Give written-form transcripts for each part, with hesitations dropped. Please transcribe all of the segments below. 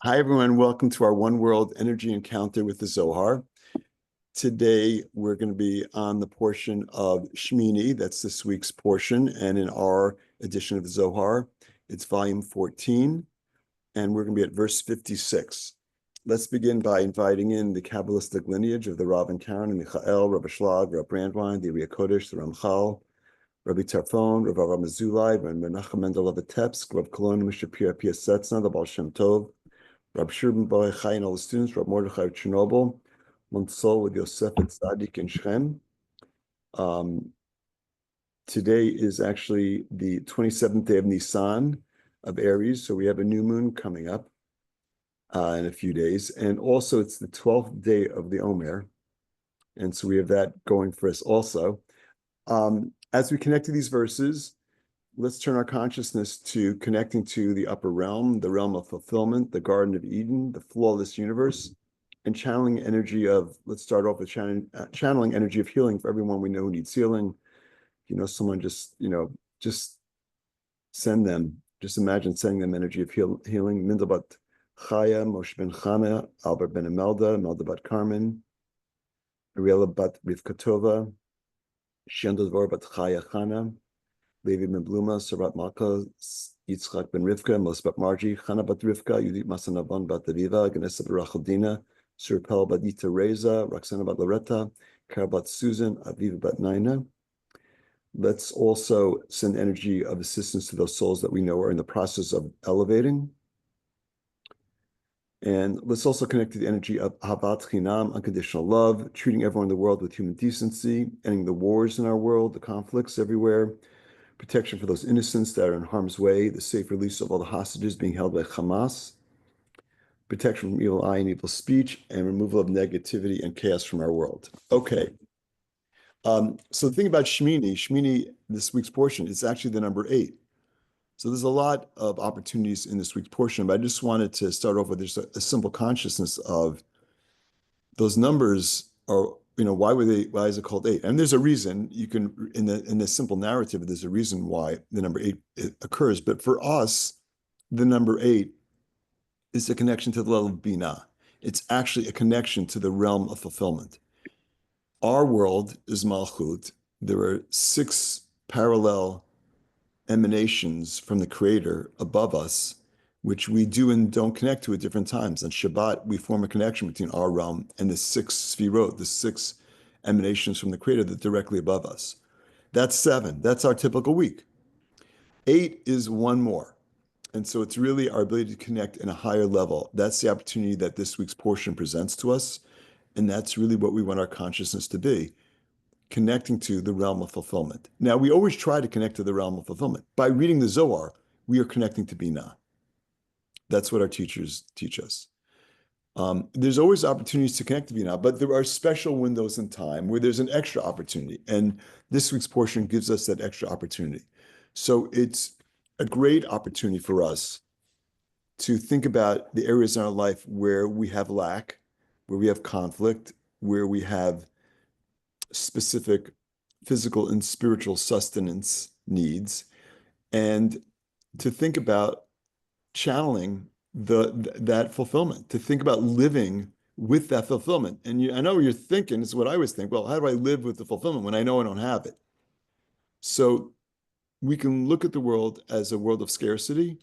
Hi, everyone. Welcome to our One World Energy Encounter with the Zohar. Today, we're going to be on the portion of Shmini. That's this week's portion. And in our edition of the Zohar, it's volume 14. And we're going to be at verse 56. Let's begin by inviting in the Kabbalistic lineage of the Rav and Karen and Michael, Rabbi Shlag, Rabbi Brandwein, the Ariya Kodesh, the Ramchal, Rabbi Tarfon, Rabbi Ramazulai, Rabbi Menachem Mendel of Vitebsk, Rabbi Kolon, Mishapir, Pia Setzna, the Baal Shem Tov, Rab Shurban Bar Chai and all the students, Rab Mordechai of Chernobyl, Monsol with Yosef and Tzadik in Shem. Today is actually the 27th day of Nisan of Aries, so we have a new moon coming up in a few days. And also it's the 12th day of the Omer. And so we have that going for us also. As we connect to these verses, let's turn our consciousness to connecting to the upper realm, the realm of fulfillment, the Garden of Eden, the flawless universe, and channeling energy of, let's start off with channeling energy of healing for everyone we know who needs healing. You know, someone just send them, just imagine sending them energy of healing. Minda bat Chaya, Moshe ben Chana, Albert ben Imelda, Imelda bat Carmen, Ariela bat Rivka Tova, Shendel Dvor bat Chaya Chana, Levi ben Bluma, Sarat Malka, Yitzchak ben Rivka, Mosbat Margie, Chana bat Rivka, Yudit Masanavan bat Aviva, Ganesa bat Rachel Dina, Surpel bat Yita Reza, Roxana bat Loretta, Carol bat Susan, Aviva bat Naina. Let's also send energy of assistance to those souls that we know are in the process of elevating. And let's also connect to the energy of Ahavat Chinam, unconditional love, treating everyone in the world with human decency, ending the wars in our world, the conflicts everywhere, protection for those innocents that are in harm's way, the safe release of all the hostages being held by Hamas, protection from evil eye and evil speech, and removal of negativity and chaos from our world. Okay. So the thing about Shmini, this week's portion, is actually the number 8. So there's a lot of opportunities in this week's portion, but I just wanted to start off with just a simple consciousness of those numbers are, why is it called 8? And there's a reason. You can, in the simple narrative, there's a reason why the number 8 occurs. But for us, the number 8 is a connection to the level of Binah. It's actually a connection to the realm of fulfillment. Our world is Malchut. There are 6 parallel emanations from the Creator above us, which we do and don't connect to at different times. On Shabbat, we form a connection between our realm and the 6 Sfirot, the 6 emanations from the Creator that are directly above us. That's 7. That's our typical week. 8 is one more. And so it's really our ability to connect in a higher level. That's the opportunity that this week's portion presents to us. And that's really what we want our consciousness to be, connecting to the realm of fulfillment. Now, we always try to connect to the realm of fulfillment. By reading the Zohar, we are connecting to Binah. That's what our teachers teach us. There's always opportunities to connect to Binah, but there are special windows in time where there's an extra opportunity. And this week's portion gives us that extra opportunity. So it's a great opportunity for us to think about the areas in our life where we have lack, where we have conflict, where we have specific physical and spiritual sustenance needs, and to think about channeling that fulfillment, to think about living with that fulfillment. And I know what you're thinking, is what I always think, well, how do I live with the fulfillment when I know I don't have it? So we can look at the world as a world of scarcity,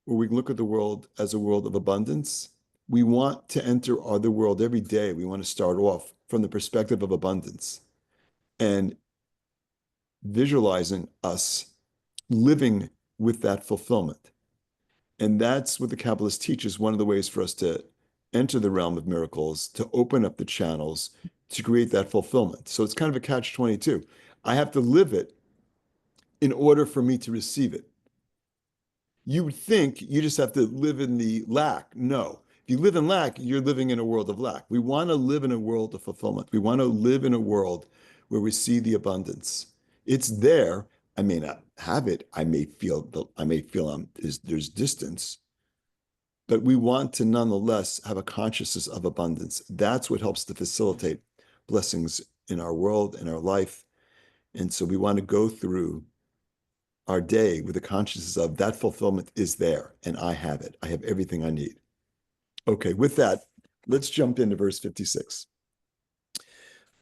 or we can look at the world as a world of abundance. We want to enter our other world every day. We want to start off from the perspective of abundance and visualizing us living with that fulfillment. And that's what the Kabbalists teach, is one of the ways for us to enter the realm of miracles, to open up the channels, to create that fulfillment. So it's kind of a catch-22. I have to live it in order for me to receive it. You would think you just have to live in the lack. No. If you live in lack, you're living in a world of lack. We want to live in a world of fulfillment. We want to live in a world where we see the abundance. It's there. I may not have it. I may feel there's distance, but we want to nonetheless have a consciousness of abundance. That's what helps to facilitate blessings in our world, in our life. And so we want to go through our day with the consciousness of that fulfillment is there, and I have it. I have everything I need. Okay, with that, let's jump into verse 56.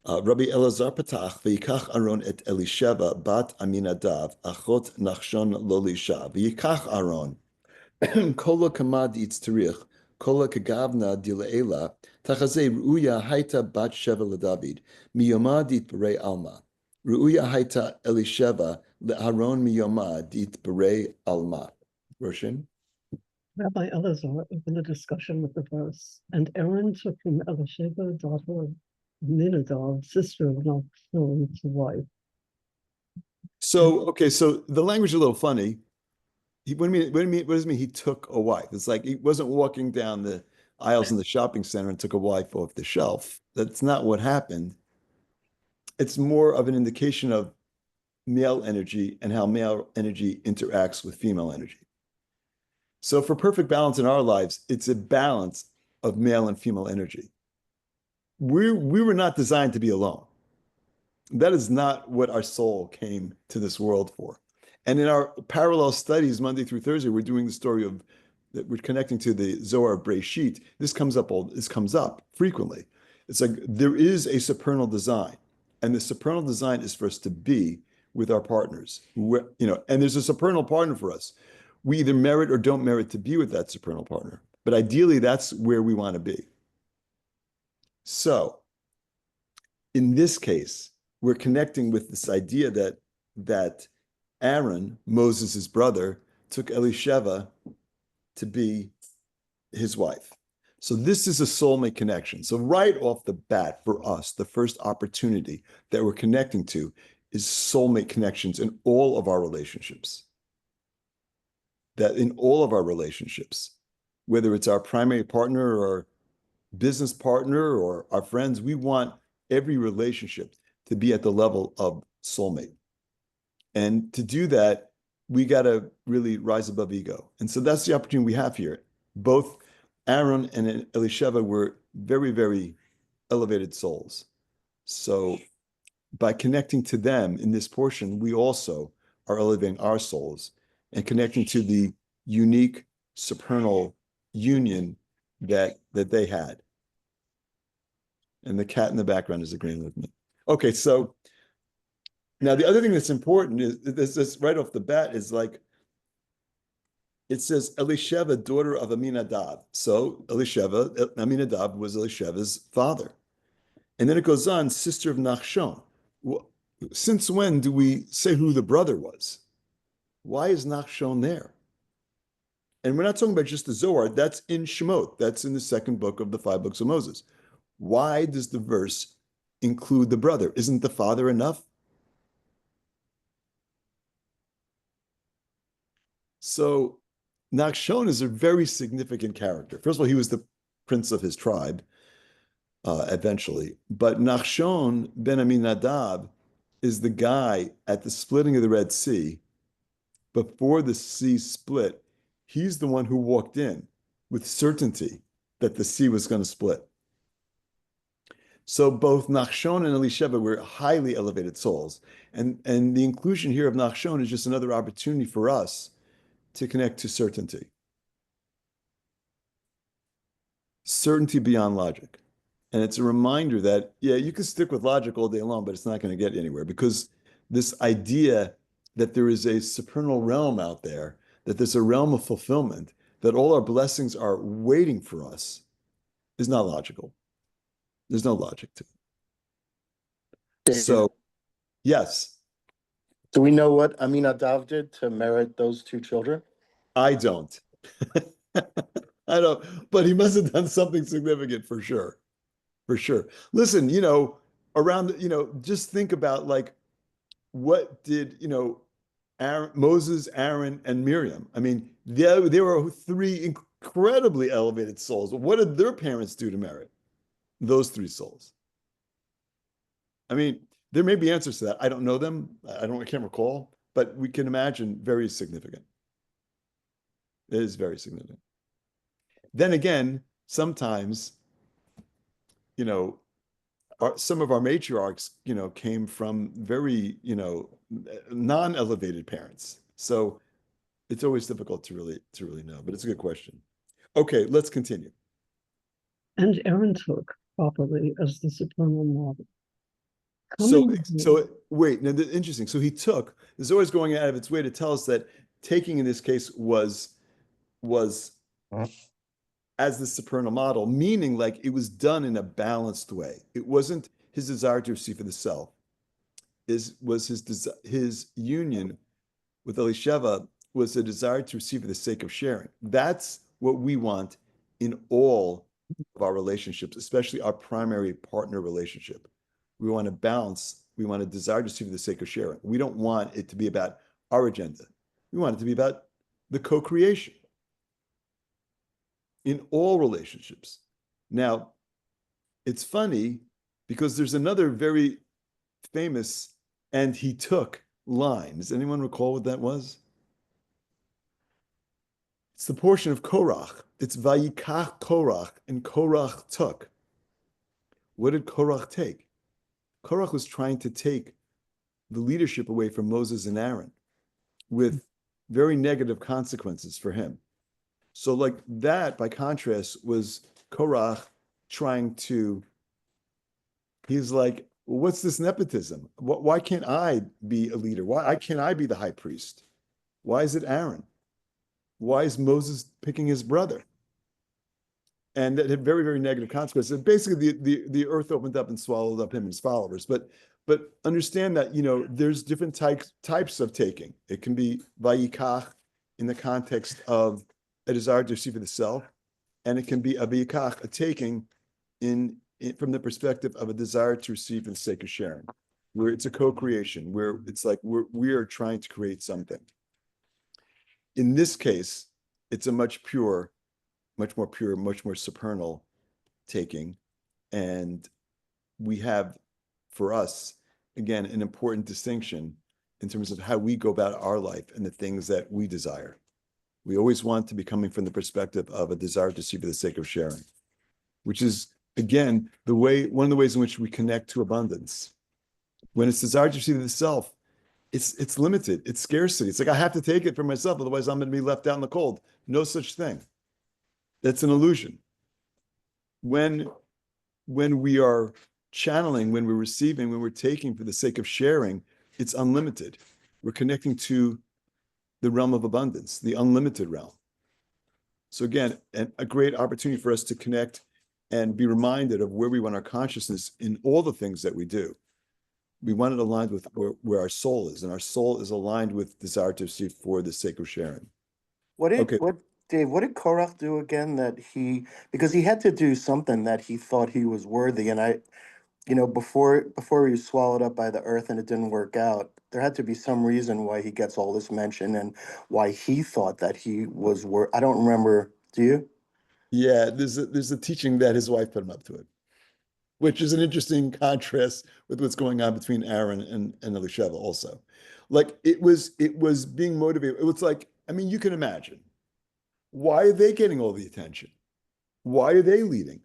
Rabbi Elazar patach v'yikach Aaron et Elisheva bat Aminadav achot Nachshon lo lisha v'yikach Aaron kola kamad itzterich kola kagavna dileela tachazei ruya haita bat sheva leDavid miyomad itberei alma ruya haita Elisheva leAaron miyomad itberei alma. Roshin? Rabbi Elazar opened the discussion with the verse, and Aaron took from Elisheva, daughter of Aminadab, sister of Nachshon, to wife. So, okay, so the language is a little funny. What does it mean he took a wife? It's like he wasn't walking down the aisles in the shopping center and took a wife off the shelf. That's not what happened. It's more of an indication of male energy and how male energy interacts with female energy. So for perfect balance in our lives, it's a balance of male and female energy. We were not designed to be alone. That is not what our soul came to this world for. And in our parallel studies, Monday through Thursday, we're doing the story of that we're connecting to the Zohar of Breshit. This comes up frequently. It's like there is a supernal design, and the supernal design is for us to be with our partners. And there's a supernal partner for us. We either merit or don't merit to be with that supernal partner, but ideally, that's where we want to be. So, in this case, we're connecting with this idea that Aaron, Moses' brother, took Elisheva to be his wife. So this is a soulmate connection. So right off the bat for us, the first opportunity that we're connecting to is soulmate connections in all of our relationships. That in all of our relationships, whether it's our primary partner or business partner or our friends, we want every relationship to be at the level of soulmate. And to do that, we got to really rise above ego. And so that's the opportunity we have here. Both Aaron and Elisheva were very, very elevated souls. So by connecting to them in this portion, we also are elevating our souls and connecting to the unique supernal union that they had. And the cat in the background is agreeing with me. Okay, so now the other thing that's important is this right off the bat is like, it says Elisheva, daughter of Aminadab. So Aminadab was Elisheva's father. And then it goes on, sister of Nachshon. Well, since when do we say who the brother was? Why is Nachshon there? And we're not talking about just the Zohar. That's in Shemot. That's in the second book of the 5 books of Moses. Why does the verse include the brother? Isn't the father enough? So Nachshon is a very significant character. First of all, he was the prince of his tribe eventually. But Nachshon ben Aminadab is the guy at the splitting of the Red Sea. Before the sea split, he's the one who walked in with certainty that the sea was going to split. So both Nachshon and Elisheva were highly elevated souls. And the inclusion here of Nachshon is just another opportunity for us to connect to certainty. Certainty beyond logic. And it's a reminder that, yeah, you can stick with logic all day long, but it's not going to get anywhere because this idea that there is a supernal realm out there, that there's a realm of fulfillment, that all our blessings are waiting for us is not logical. There's no logic to it. So, yes. Do we know what Aminadav did to merit those 2 children? I don't. I don't, but he must have done something significant for sure. For sure. Listen, around, just think about like, what did, Moses, Aaron, and Miriam? I mean, they were 3 incredibly elevated souls. What did their parents do to merit those 3 souls? I mean, there may be answers to that. I don't know them. I can't recall, but we can imagine very significant. It is very significant. Then again, sometimes, some of our matriarchs, came from very, non-elevated parents. So it's always difficult to really know, but it's a good question. Okay, let's continue. and Aaron took properly as the supernal model. So wait, now interesting. So he took, there's always going out of its way to tell us that taking in this case was as the supernal model, meaning like it was done in a balanced way. It wasn't his desire to receive for the self. Was his union with Elisheva was a desire to receive for the sake of sharing. That's what we want in all of our relationships, especially our primary partner relationship. We want to balance. We want a desire to receive for the sake of sharing. We don't want it to be about our agenda. We want it to be about the co-creation in all relationships. Now, it's funny because there's another very famous "and he took" line. Does anyone recall what that was? It's the portion of Korach. It's Vayikach Korach, and Korach took. What did Korach take? Korach was trying to take the leadership away from Moses and Aaron with very negative consequences for him. So like that, by contrast, was Korach trying to, he's like, well, what's this nepotism? Why can't I be a leader? Why can't I be the high priest? Why is it Aaron? Why is Moses picking his brother? And that had very, very negative consequences. Basically, the earth opened up and swallowed up him and his followers. But understand that, there's different types of taking. It can be vayikach in the context of a desire to receive for the self, and it can be a vayikach, a taking from the perspective of a desire to receive for the sake of sharing, where it's a co-creation, where it's like we are trying to create something. In this case, it's a much more pure, much more supernal taking. And we have, for us, again, an important distinction in terms of how we go about our life and the things that we desire. We always want to be coming from the perspective of a desire to receive for the sake of sharing, which is, again, one of the ways in which we connect to abundance. When it's desire to receive for the self, it's limited, it's scarcity. It's like, I have to take it for myself, otherwise I'm going to be left out in the cold. No such thing. That's an illusion. When we are channeling, when we're receiving, when we're taking for the sake of sharing, it's unlimited. We're connecting to the realm of abundance, the unlimited realm. So again, a great opportunity for us to connect and be reminded of where we want our consciousness in all the things that we do. We want it aligned with where our soul is, and our soul is aligned with desire to receive for the sake of sharing. Dave, what did Korach do again because he had to do something that he thought he was worthy. And before he was swallowed up by the earth and it didn't work out, there had to be some reason why he gets all this mention and why he thought that he was I don't remember. Do you? Yeah, there's a teaching that his wife put him up to it, which is an interesting contrast with what's going on between Aaron and Elisheva also. Like it was being motivated. It was like, you can imagine. Why are they getting all the attention? Why are they leading?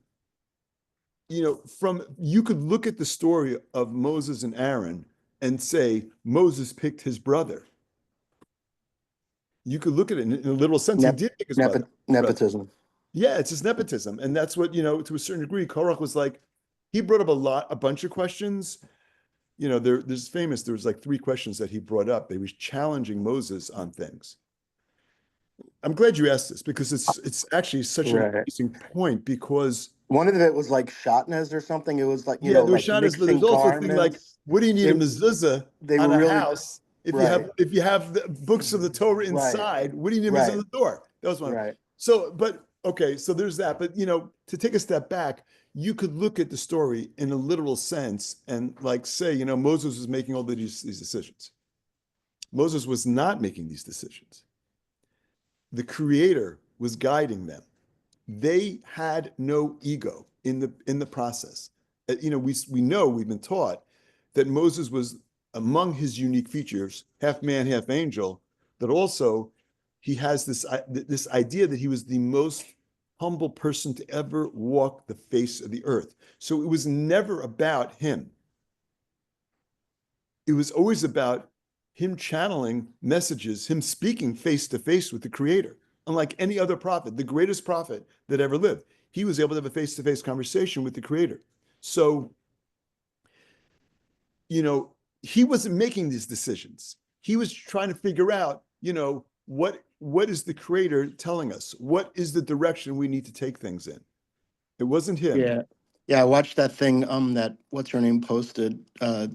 You could look at the story of Moses and Aaron and say Moses picked his brother. You could look at it in a literal sense. He did pick his brother. Nepotism. Yeah, it's just nepotism. And that's what, to a certain degree, Korach was like, he brought up a bunch of questions. There was like 3 questions that he brought up. He was challenging Moses on things. I'm glad you asked this because it's actually such an amazing point, because one of it was like shatnez or something. It was like, there was shatnez, but there's also a thing like, what do you need a mezuzah on a house if you have the books of the Torah inside? What do you need a mezuzah on the door? That was one. Right. So, but okay, so there's that. But to take a step back, you could look at the story in a literal sense and like say, Moses was making all these decisions. Moses was not making these decisions. The Creator was guiding them. They had no ego in the process. We've been taught that Moses was, among his unique features, half man, half angel, that also he has this idea that he was the most humble person to ever walk the face of the earth. So it was never about him. It was always about him channeling messages, him speaking face to face with the Creator. Unlike any other prophet, the greatest prophet that ever lived, he was able to have a face-to-face conversation with the creator. So, he wasn't making these decisions. He was trying to figure out, what is the creator telling us? What is the direction we need to take things in? It wasn't him. Yeah. Yeah, I watched that thing that what's her name posted. I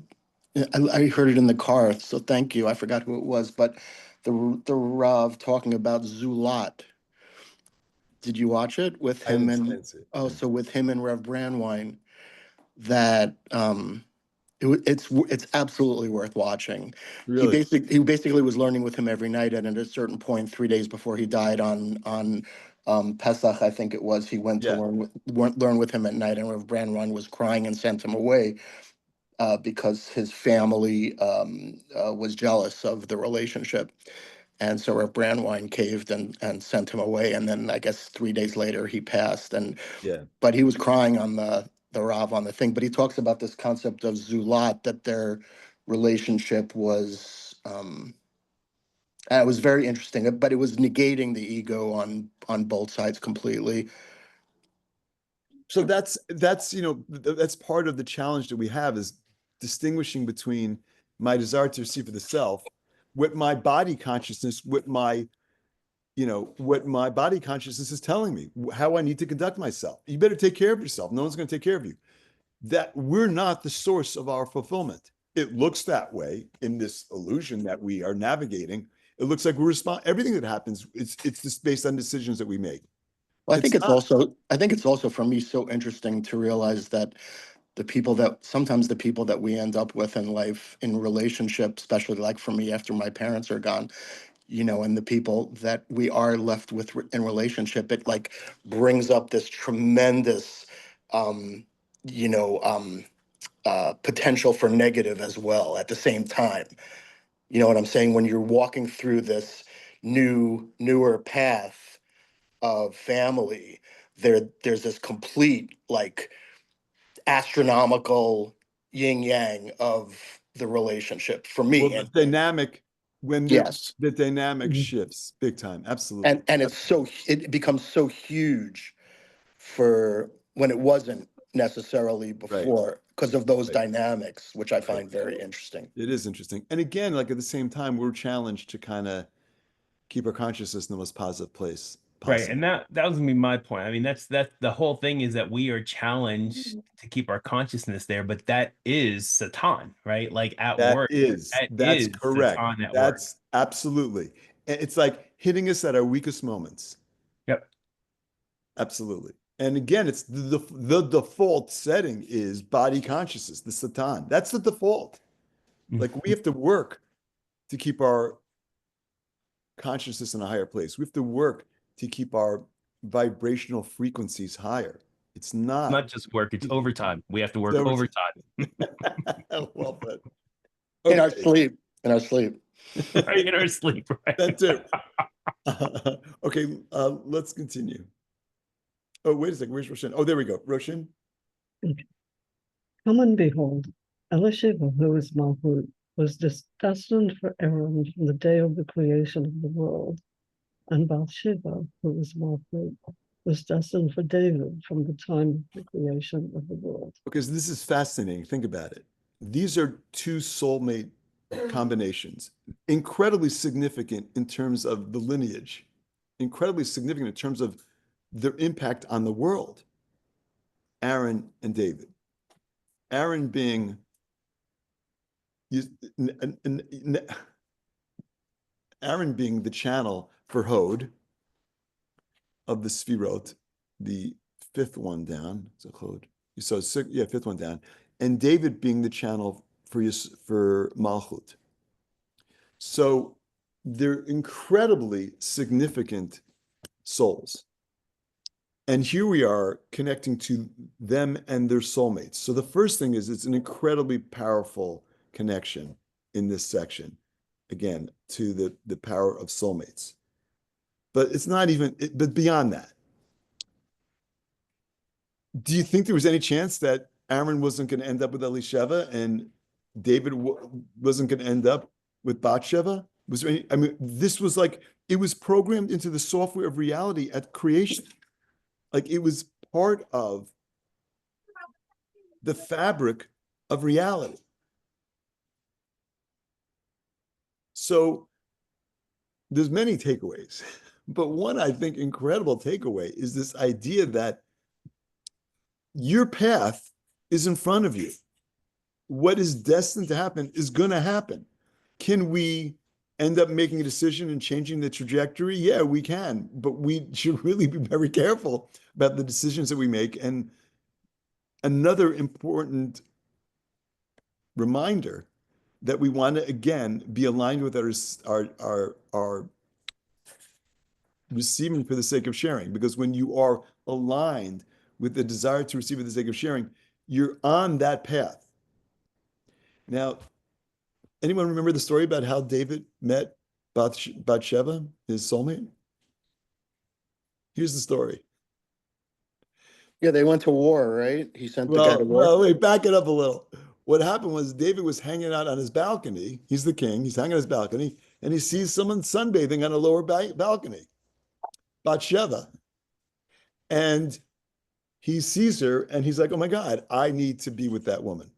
heard it in the car, so thank you. I forgot who it was, but the Rav talking about Zulat. Did you watch it with I him didn't, I and didn't see it. oh, so with him and Rev Brandwine, that it's absolutely worth watching. Really? He basically was learning with him every night, and at a certain point, 3 days before he died on Pesach, I think it was, he went to Yeah. learn with him at night, and Rev Brandwine was crying and sent him away because his family was jealous of the relationship. And so Rev Brandwine caved and sent him away. And then I guess 3 days later he passed. Yeah. But he was crying on the Rav on the thing. But he talks about this concept of Zulat, that their relationship was it was very interesting, but it was negating the ego on both sides completely. So that's part of the challenge that we have, is distinguishing between my desire to receive for the self, what my body consciousness, what my body consciousness is telling me, how I need to conduct myself. You better take care of yourself. No one's going to take care of you. That we're not the source of our fulfillment. It looks that way in this illusion that we are navigating. It looks like we respond. Everything that happens, it's just based on decisions that we make. Well, It's not. I think it's also for me so interesting to realize that sometimes the people that we end up with in life, in relationships, especially like for me after my parents are gone, and the people that we are left with in relationship, it like brings up this tremendous, you know, potential for negative as well at the same time. You know what I'm saying? When you're walking through this newer path of family, there's this complete like astronomical yin yang of the relationship for Well, me. the And dynamic, when yes, the dynamic Mhm. shifts big time. and Absolutely. it becomes so huge for when it wasn't necessarily Right. before because of those Right. dynamics, which I Right. find very interesting. It is interesting. And again, like at the same time, we're challenged to kind of keep our consciousness in the most positive place Right. possible. And that was gonna be my point. I mean, that's the whole thing, is that we are challenged to keep our consciousness there, but that is Satan, right? Like at work. That That's is correct. Satan at work. That's absolutely. It's like hitting us at our weakest moments. Yep. Absolutely. And again, it's the default setting is body consciousness, the Satan. That's the default. Like we have to work to keep our consciousness in a higher place. We have to work to keep our vibrational frequencies higher. It's not Not just work, it's overtime. We have to work so. overtime. Well put. In our Okay. sleep, in our sleep. Right, in our sleep, right? That too. Okay, let's continue. Oh, wait a second. Where's Roshan? Oh, there we go. Roshan. Come and behold, Elisheva, who is Malchut, was destined for Aaron from the day of the creation of the world, and Bathsheba, who is Malchut, was destined for David from the time of the creation of the world. Okay, so this is fascinating. Think about it. These are two soulmate combinations, incredibly significant in terms of the lineage, incredibly significant in terms of their impact on the world. Aaron and David. Aaron being Aaron being the channel for Hod of the Sfirot, the fifth one down. So Hod. So fifth one down, and David being the channel for Malchut. So they're incredibly significant souls. And here we are connecting to them and their soulmates. So the first thing is it's an incredibly powerful connection in this section, again, to the power of soulmates. But it's not even, but beyond that, do you think there was any chance that Aaron wasn't going to end up with Elisheva and David wasn't going to end up with Bathsheba? Was there any, I mean, this was like, it was programmed into the software of reality at creation. Like it was part of the fabric of reality. So there's many takeaways, but one, I think, incredible takeaway is this idea that your path is in front of you. What is destined to happen is going to happen. Can we end up making a decision and changing the trajectory? Yeah, we can, but we should really be very careful about the decisions that we make. And another important reminder that we want to, again, be aligned with our receiving for the sake of sharing, because when you are aligned with the desire to receive for the sake of sharing, you're on that path. Now, anyone remember the story about how David met Bathsheba, his soulmate? Here's the story. Yeah, they went to war, right? He sent the guy to war. Well, wait, back it up a little. What happened was David was hanging out on his balcony. He's the king. He's hanging on his balcony, and he sees someone sunbathing on a lower balcony, Bathsheba. And he sees her, and he's like, oh my God, I need to be with that woman.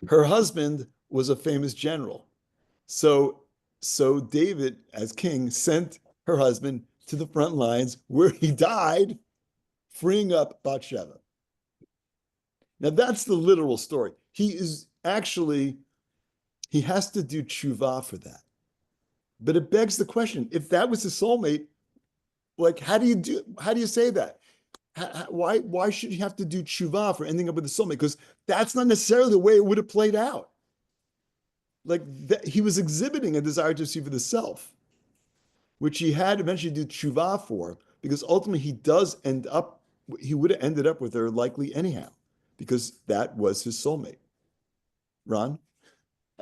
Her husband was a famous general. So David, as king, sent her husband to the front lines where he died, freeing up Bathsheba. Now, that's the literal story. He has to do tshuva for that. But it begs the question, if that was his soulmate, like, how do you say that? Why should he have to do tshuva for ending up with a soulmate? Because that's not necessarily the way it would have played out. Like, he was exhibiting a desire to receive for the self, which he had eventually do tshuva for, because ultimately he would have ended up with her likely anyhow, because that was his soulmate. Ron?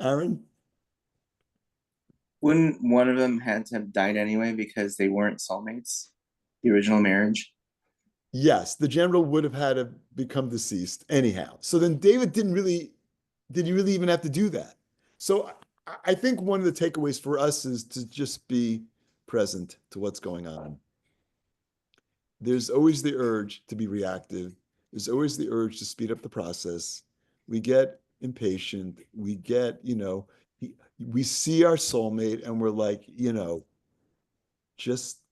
Aaron? Wouldn't one of them had to have died anyway because they weren't soulmates? The original marriage? Yes, the general would have had to become deceased anyhow. So then David did he really even have to do that? So I think one of the takeaways for us is to just be present to what's going on. There's always the urge to be reactive. There's always the urge to speed up the process. We get impatient. We get, we see our soulmate and we're like, just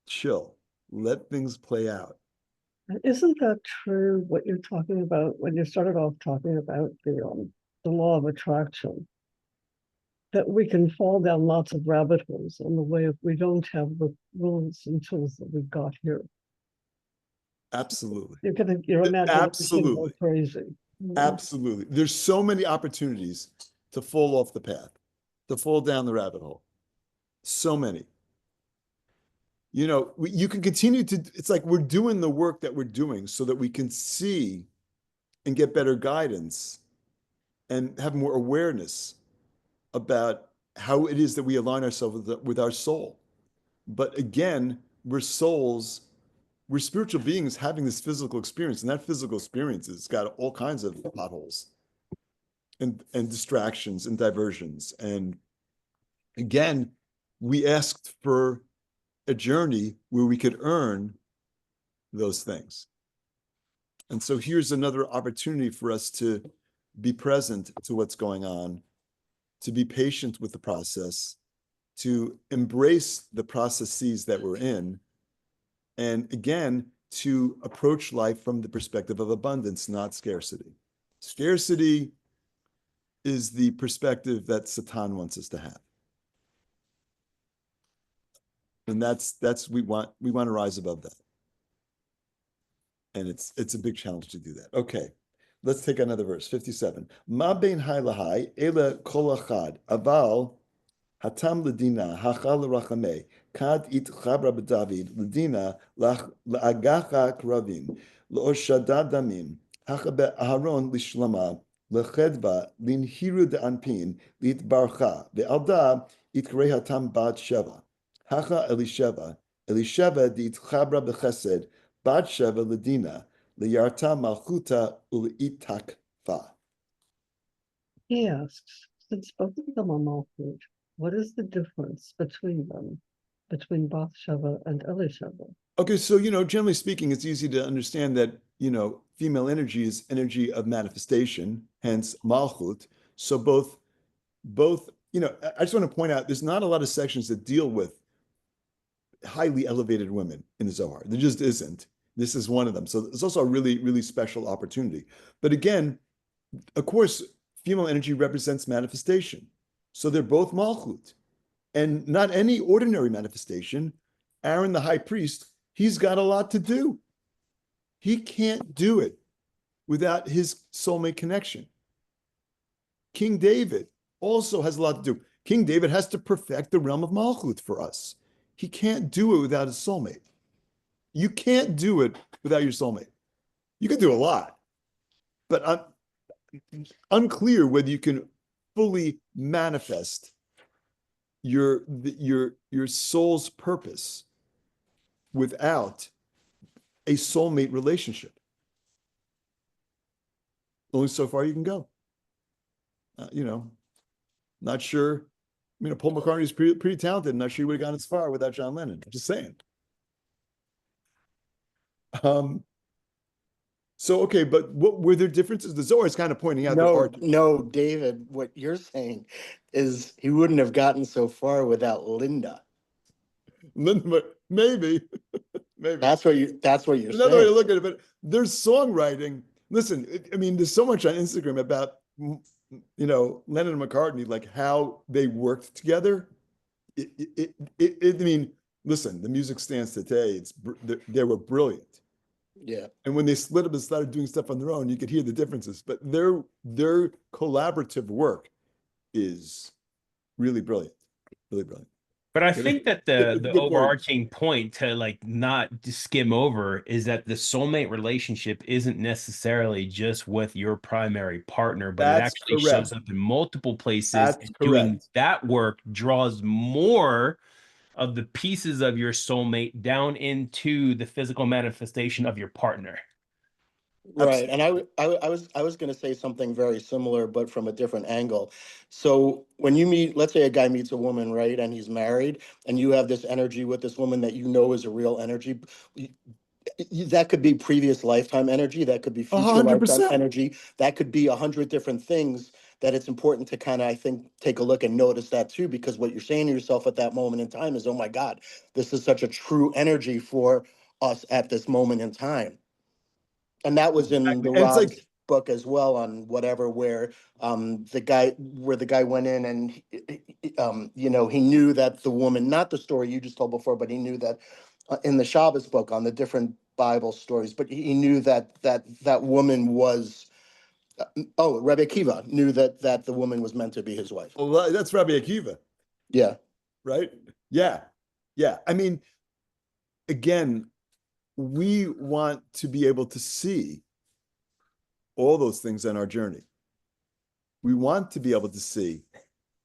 chill. Let things play out. Isn't that true, what you're talking about when you started off talking about the law of attraction? That we can fall down lots of rabbit holes on the way if we don't have the rules and tools that we got here. Absolutely. Your imagination Absolutely. go crazy. Absolutely. There's so many opportunities to fall off the path, to fall down the rabbit hole. So many. You can continue it's like we're doing the work that we're doing so that we can see and get better guidance and have more awareness about how it is that we align ourselves with our soul. But again, we're spiritual beings having this physical experience, and that physical experience has got all kinds of potholes and distractions and diversions. And again, we asked for a journey where we could earn those things. And so here's another opportunity for us to be present to what's going on, to be patient with the process, to embrace the processes that we're in, and again, to approach life from the perspective of abundance, not scarcity. Scarcity is the perspective that Satan wants us to have. And we want to rise above that. And it's a big challenge to do that. Okay, let's take another verse, 57. Ma bein hai lahai, ela kol achad, aval hatam ledina, hachal rachameh, kad it chabra b'David, ledina, la'agacha kravim, la'oshada damim, hacha be'aharon lishlama, lechedba, linhiru de'anpin, litbarcha, ve'alda, itkre hatam bat sheva, hacha Elisheva di'itchabra b'chesed, Bathsheba Ladina, Liyarta Malchuta Ulitakfa. He asks, since both of them are Malchut, what is the difference between them? between Bathsheba and Elisheba. Okay, so, generally speaking, it's easy to understand that, female energy is energy of manifestation, hence Malchut. So both, I just want to point out, there's not a lot of sections that deal with highly elevated women in the Zohar. There just isn't. This is one of them. So it's also a really, really special opportunity. But again, of course, female energy represents manifestation. So they're both Malchut. And not any ordinary manifestation. Aaron, the high priest, he's got a lot to do. He can't do it without his soulmate connection. King David also has a lot to do. King David has to perfect the realm of Malchut for us. He can't do it without his soulmate. You can't do it without your soulmate. You can do a lot, but unclear whether you can fully manifest your soul's purpose without a soulmate relationship. Only so far you can go. Not sure. Paul McCartney is pretty talented. Not sure he would have gone as far without John Lennon. Just saying. So, okay, but what were there differences? The Zohar is kind of pointing out No, David, what you're saying is he wouldn't have gotten so far without Linda. Linda, maybe. That's what you're Another way to saying. look at it, but there's songwriting. Listen, there's so much on Instagram about, Lennon and McCartney, like how they worked together. Listen, the music stands today. They were brilliant. Yeah. And when they split up and started doing stuff on their own, you could hear the differences. But their collaborative work is really brilliant. Really brilliant. But I think that the overarching point to like not just skim over is that the soulmate relationship isn't necessarily just with your primary partner, but it actually shows up in multiple places. And doing that work draws more of the pieces of your soulmate down into the physical manifestation of your partner. Right. And I was going to say something very similar, but from a different angle. So when you meet, let's say a guy meets a woman, right, and he's married, and you have this energy with this woman that is a real energy. That could be previous lifetime energy. That could be future 100%. lifetime energy. That could be 100 different things that it's important to kind of, I think, take a look and notice that too, because what you're saying to yourself at that moment in time is, oh my God, this is such a true energy for us at this moment in time. And that was in the Rob's book as well, on whatever, where the guy went in and he knew that the woman, not the story you just told before, but he knew that in the Shabbos book on the different Bible stories, but he knew that woman was Rabbi Akiva knew that the woman was meant to be his wife. Well, that's Rabbi Akiva. Yeah. Right? Yeah. Again, we want to be able to see all those things on our journey. We want to be able to see,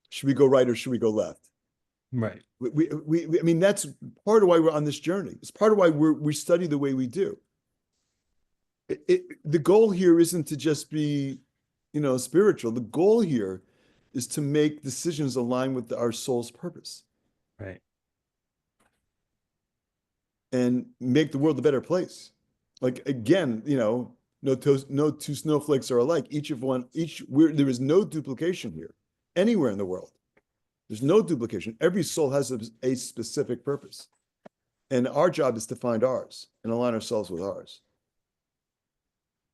should we go right or should we go left? Right. That's part of why we're on this journey. It's part of why we study the way we do. The goal here isn't to just be, spiritual. The goal here is to make decisions align with our soul's purpose. Right. And make the world a better place. Like, again, no two snowflakes are alike. There is no duplication here, anywhere in the world. There's no duplication. Every soul has a specific purpose. And our job is to find ours and align ourselves with ours.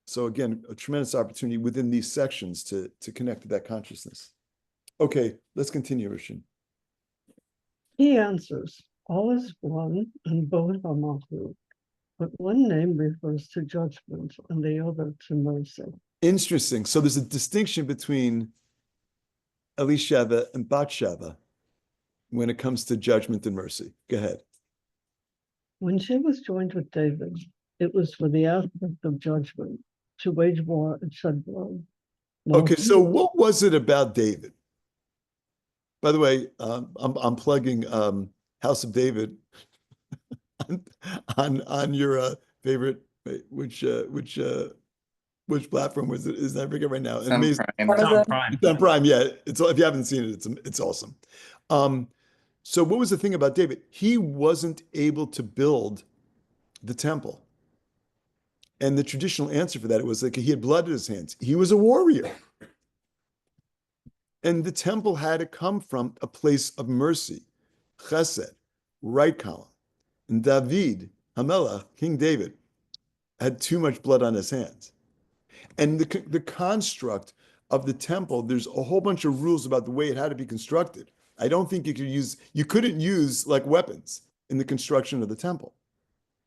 So again, a tremendous opportunity within these sections to connect to that consciousness. Okay, let's continue, Rishon. He answers, all is one and both are Malchut, but one name refers to judgment and the other to mercy. Interesting. So there's a distinction between Elisheva and Bathsheba when it comes to judgment and mercy. Go ahead. When she was joined with David, it was for the aspect of judgment, to wage war and shed blood. Okay, so what was it about David? By the way, I'm plugging House of David on your favorite, which platform was it? Is I forget right now. It's on Prime. It's on Prime. It's on Prime. Yeah, if you haven't seen it, it's awesome. So what was the thing about David? He wasn't able to build the temple. And the traditional answer for that, it was like he had blood in his hands. He was a warrior. And the temple had to come from a place of mercy, chesed, right column. And David, Hamelach, King David, had too much blood on his hands. And the construct of the temple, there's a whole bunch of rules about the way it had to be constructed. I don't think you couldn't use like weapons in the construction of the temple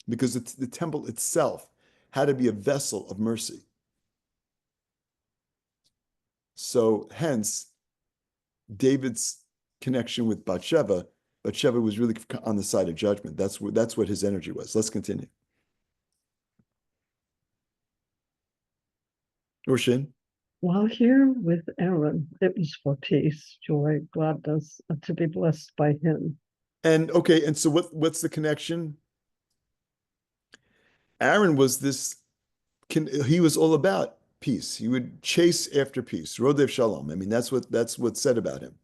because the temple itself had to be a vessel of mercy. So hence, David's connection with Bathsheba was really on the side of judgment. That's what his energy was. Let's continue. Urshin? While here with Aaron, it was for peace, joy, gladness, and to be blessed by him. And okay, and so what's the connection? Aaron was he was all about peace. He would chase after peace. Rodev Shalom. I mean, that's what's said about him.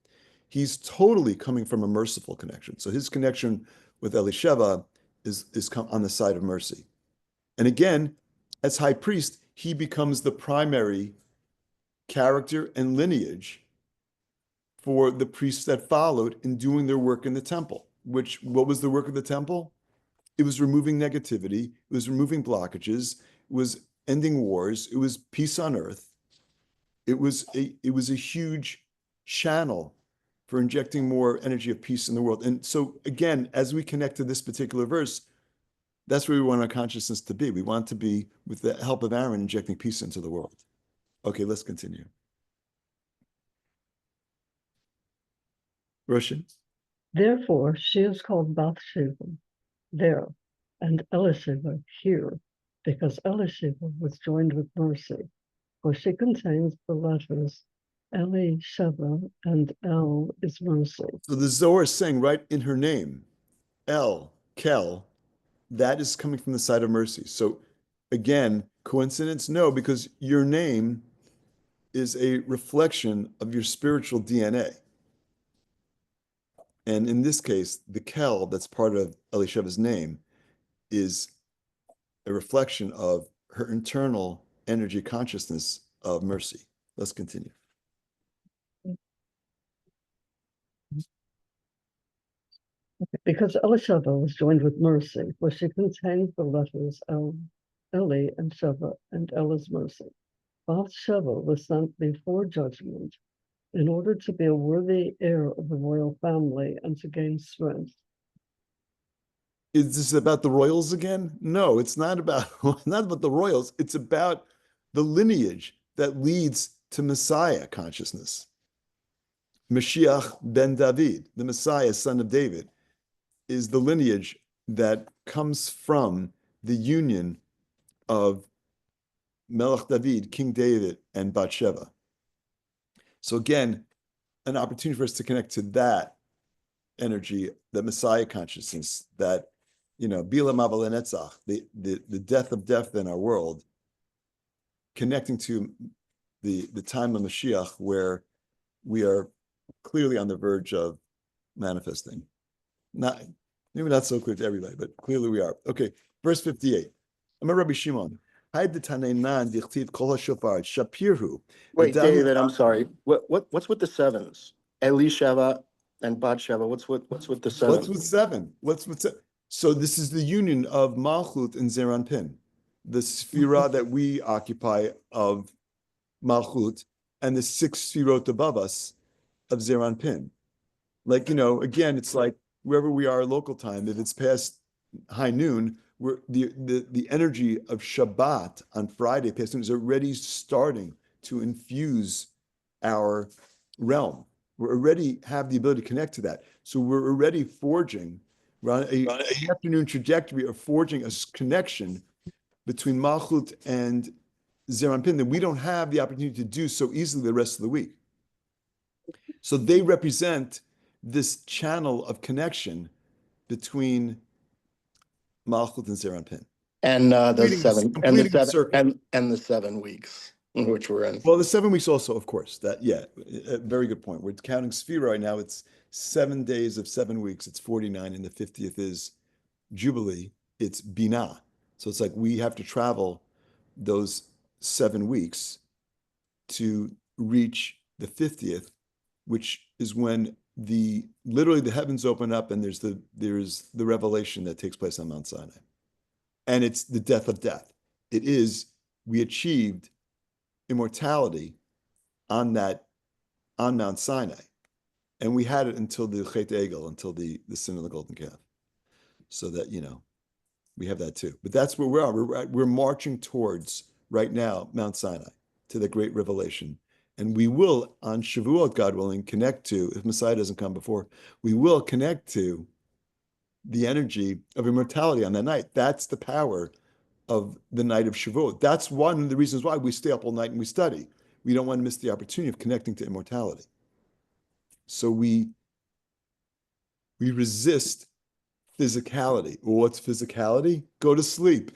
He's totally coming from a merciful connection. So his connection with Elisheva is on the side of mercy. And again, as high priest, he becomes the primary character and lineage for the priests that followed in doing their work in the temple. What was the work of the temple? It was removing negativity. It was removing blockages. It was ending wars. It was peace on earth. It was a huge channel for injecting more energy of peace in the world. And so again, as we connect to this particular verse, that's where we want our consciousness to be. We want to be, with the help of Aaron, injecting peace into the world. Okay, let's continue. Russian? Therefore, she is called Bathsheba there, and Elisheva here, because Elisheva was joined with mercy, for she contains the letters Elisheva, and El is mercy. So the Zohar is saying right in her name, El, Kel, that is coming from the side of mercy. So again, coincidence? No, because your name is a reflection of your spiritual DNA. And in this case, the Kel that's part of Elisheva's name is a reflection of her internal energy consciousness of mercy. Let's continue. Because Elisheva was joined with mercy, for she contained the letters El, Eli, and Sheva, and El is mercy. Bathsheba was sent before judgment in order to be a worthy heir of the royal family and to gain strength. Is this about the royals again? No, it's not about the royals. It's about the lineage that leads to Messiah consciousness. Mashiach ben David, the Messiah, son of David, is the lineage that comes from the union of Melech David, King David, and Bathsheba. So again, an opportunity for us to connect to that energy, the Messiah consciousness, that, Bila Mavel Netzach, the death of death in our world, connecting to the time of Mashiach, where we are clearly on the verge of manifesting. Maybe not so clear to everybody, but clearly we are. Okay, verse 58. Amar Rabbi Shimon. Wait, David, I'm sorry. What's with the sevens? Elisheva and Bathsheba. What's with the seven? What's with seven? So this is the union of Malchut and Zeranpin, the sphira that we occupy of Malchut, and the six sphirot above us of Zeranpin. Like, again, it's like wherever we are local time, if it's past high noon, the energy of Shabbat on Friday past noon is already starting to infuse our realm. We already have the ability to connect to that. So we're already forging, we're on an afternoon trajectory of forging a connection between Malchut and Zeranpin that we don't have the opportunity to do so easily the rest of the week. So they represent this channel of connection between Malchut and Zeranpin. And the seven and the 7 weeks in which we're in. Well, the 7 weeks also, of course. Very good point. We're counting Sphira right now. It's 7 days of 7 weeks, it's 49, and the 50th is Jubilee, it's Binah. So it's like we have to travel those 7 weeks to reach the 50th, which is when literally the heavens open up and there's the revelation that takes place on Mount Sinai. And it's the death of death. It is, we achieved immortality on Mount Sinai. And we had it until the Chet Egel, until the sin of the golden calf. So that, we have that too. But that's where we are. We're marching towards, right now, Mount Sinai, to the great revelation. And we will, on Shavuot, God willing, connect to, if Messiah doesn't come before, we will connect to the energy of immortality on that night. That's the power of the night of Shavuot. That's one of the reasons why we stay up all night and we study. We don't want to miss the opportunity of connecting to immortality. So we resist physicality. Well, what's physicality? Go to sleep.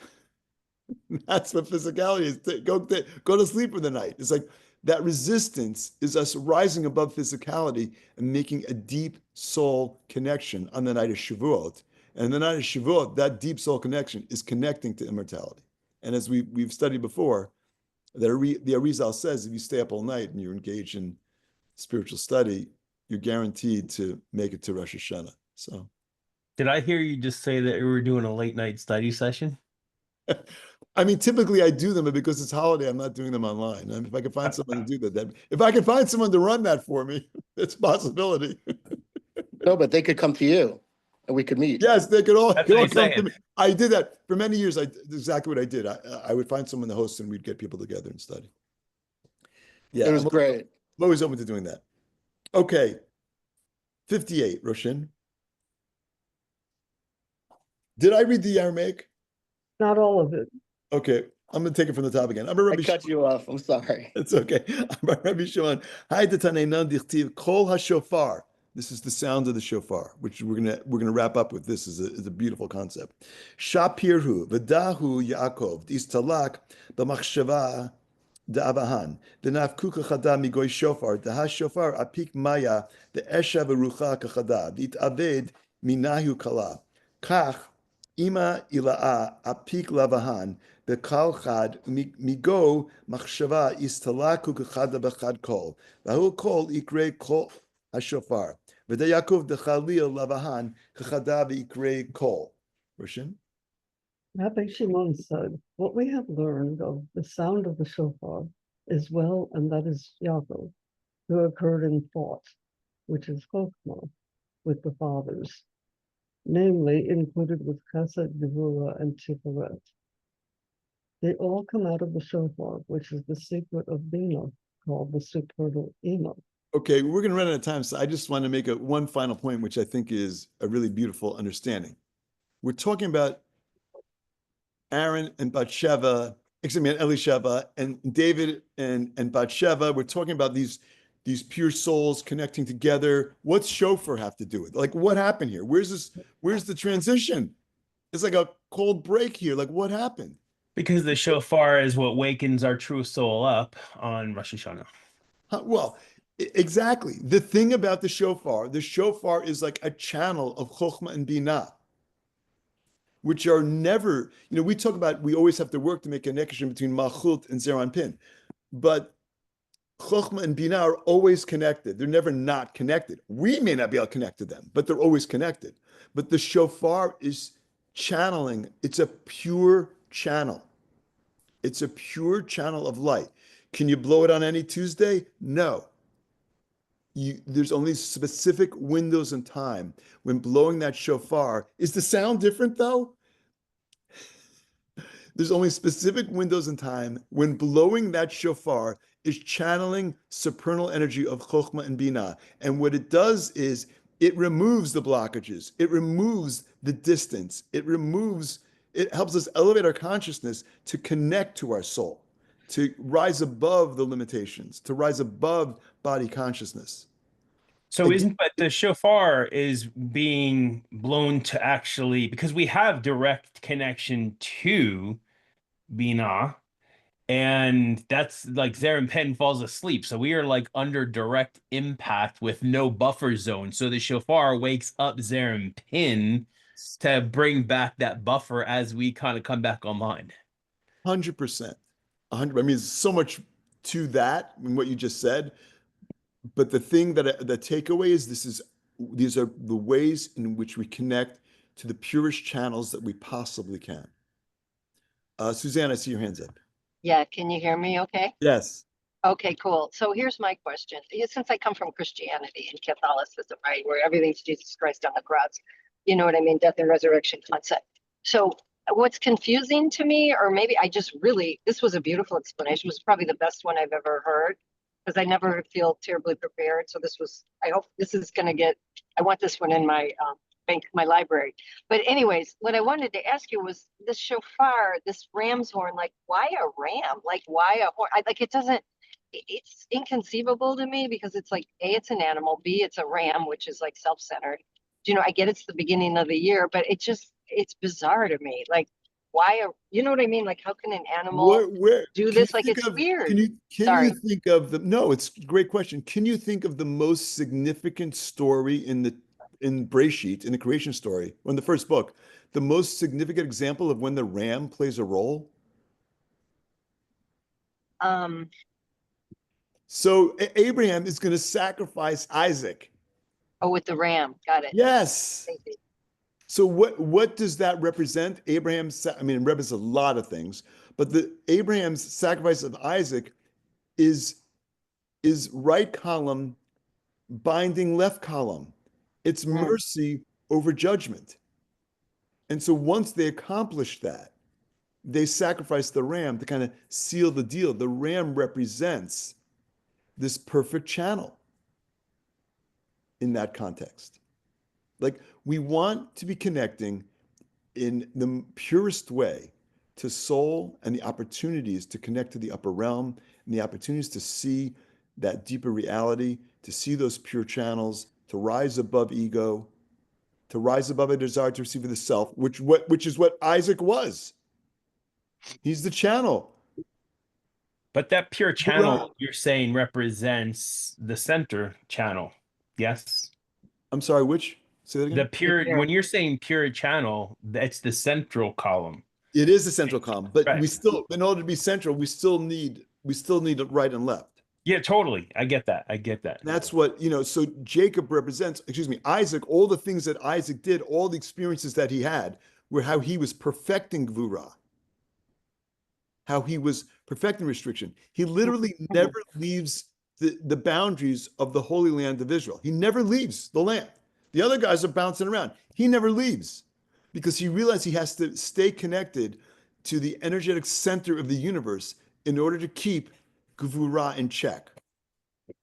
That's what physicality is. Go to sleep for the night. It's like that resistance is us rising above physicality and making a deep soul connection on the night of Shavuot. And the night of Shavuot, that deep soul connection is connecting to immortality. And as we've studied before, the Arizal says if you stay up all night and you're engaged in spiritual study, you're guaranteed to make it to Rosh Hashanah. So, did I hear you just say that we were doing a late night study session? I mean, typically I do them, but because it's holiday, I'm not doing them online. I mean, if I could find someone to do that, if I could find someone to run that for me, it's a possibility. No, but they could come to you and we could meet. Yes, they could all, That's come what I'm to me. I did that for many years. Exactly what I did. I would find someone to host and we'd get people together and study. Yeah, It was great. I'm always open to doing that. Okay. 58, Roshan. Did I read the Aramaic? Not all of it. Okay, I'm going to take it from the top again. I cut you off. I'm sorry. It's okay. Rabbi Shimon. Hi, Tataneinan dichtiv kol hashofar. This is the sound of the shofar, which we're gonna wrap up with. This is a beautiful concept. Shapirhu v'dahu Yaakov istalak b'machshava da'avahan v'nafkuka chada migoy shofar daha shofar apik maya de'esha v'rucha kachada v'itaved minahu kala kach ima ila'a apik lavahan b'kal chad migo machshava istalaku kachada b'chad kol v'hu kol ikre kol hashofar v'dayakov dechalil lavahan kachada v'ikre kol. Roshan? Rabbi Shimon said, what we have learned of the sound of the shofar is well, and that is Yaakov, who occurred in thought, which is Chokhmah, with the fathers, namely included with Chesed, Gevurah, and Tiferet. They all come out of the shofar, which is the secret of Bina, called the supernal Ima. Okay, we're going to run out of time, so I just want to make one final point, which I think is a really beautiful understanding. We're talking about Aaron and Bathsheba, excuse me, and Elisheva, and David and Bathsheba. We're talking about these pure souls connecting together. What's shofar have to do with it? Like, what happened here? Where's the transition? It's like a cold break here. Like, what happened? Because the shofar is what wakens our true soul up on Rosh Hashanah. Well, exactly. The thing about the shofar is like a channel of Chokhmah and Binah, which are never, we talk about, we always have to work to make a connection between Malchut and Zeir Anpin, but Chokhmah and Binah are always connected. They're never not connected. We may not be able to connect to them, but they're always connected. But the shofar is channeling. It's a pure channel. It's a pure channel of light. Can you blow it on any Tuesday? No. There's only specific windows in time when blowing that shofar. Is the sound different though? There's only specific windows in time when blowing that shofar is channeling supernal energy of Chokhmah and Binah. And what it does is it removes the blockages. It removes the distance. It helps us elevate our consciousness to connect to our soul, to rise above the limitations, to rise above body consciousness. So but the shofar is being blown to actually, because we have direct connection to Binah, And that's like Zarin Pen falls asleep. So we are like under direct impact with no buffer zone. So the shofar wakes up Zarin Pen to bring back that buffer as we kind of come back online. 100%. 100. I mean, there's so much to that in what you just said. But the thing that the takeaway is these are the ways in which we connect to the purest channels that we possibly can. Suzanne, I see your hands up. Yeah, can you hear me okay? Yes. Okay, cool. So here's my question. Since I come from Christianity and Catholicism, right, where everything's Jesus Christ on the cross, you know what I mean? Death and resurrection concept. So what's confusing to me, or maybe I just really, this was a beautiful explanation. It was probably the best one I've ever heard, because I never feel terribly prepared. So this was, I hope this is going to get, I want this one in my bank, my library. But anyways, what I wanted to ask you was this shofar, this ram's horn, like why a ram? Like why a horn? Like it doesn't, it's inconceivable to me, because it's like, A, it's an animal, B, it's a ram, which is like self-centered. You know, I get it's the beginning of the year, but it's bizarre to me. Like why you know what I mean? Like how can an animal do this? Like it's weird. Can you think of the, no, it's a great question. Can you think of the most significant story in Bereshit, in the creation story, in the first book, the most significant example of when the ram plays a role? So Abraham is going to sacrifice Isaac. Oh, with the ram. Got it. Yes. So what does that represent? I mean, it represents a lot of things, but Abraham's sacrifice of Isaac is right column binding left column. It's mercy over judgment. And so once they accomplish that, they sacrifice the ram to kind of seal the deal. The ram represents this perfect channel in that context. Like we want to be connecting in the purest way to soul and the opportunities to connect to the upper realm and the opportunities to see that deeper reality, to see those pure channels, to rise above ego, to rise above a desire to receive of the self, which is what Isaac was. He's the channel. But that pure channel you're saying represents the center channel. Yes. I'm sorry, which? Say that again. The pure, when you're saying pure channel, that's the central column. It is the central column, but we still, in order to be central, we still need right and left. Yeah, totally. I get that. That's what, so Jacob represents, Isaac, all the things that Isaac did, all the experiences that he had were how he was perfecting Gvura, how he was perfecting restriction. He literally never leaves the boundaries of the Holy Land of Israel. He never leaves the land. The other guys are bouncing around. He never leaves because he realized he has to stay connected to the energetic center of the universe in order to keep Gvura in check.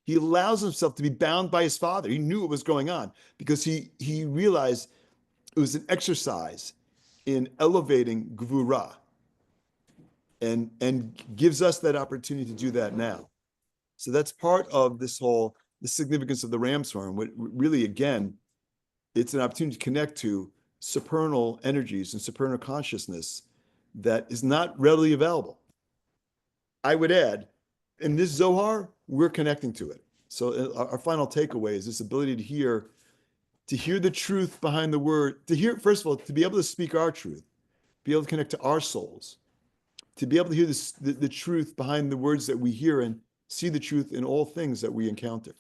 He allows himself to be bound by his father. He knew what was going on because he realized it was an exercise in elevating Gvura and gives us that opportunity to do that now. So that's part of the significance of the ram's horn. Really, again, it's an opportunity to connect to supernal energies and supernal consciousness that is not readily available. I would add, in this Zohar, we're connecting to it. So our final takeaway is this ability to hear the truth behind the word, first of all, to be able to speak our truth, be able to connect to our souls, to be able to hear the truth behind the words that we hear and see the truth in all things that we encounter.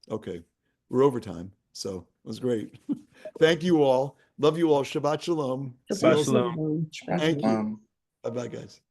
Okay, we're over time, so it was great. Thank you all. Love you all. Shabbat shalom. Shabbat shalom. Shabbat Thank you. shalom. Bye-bye, guys.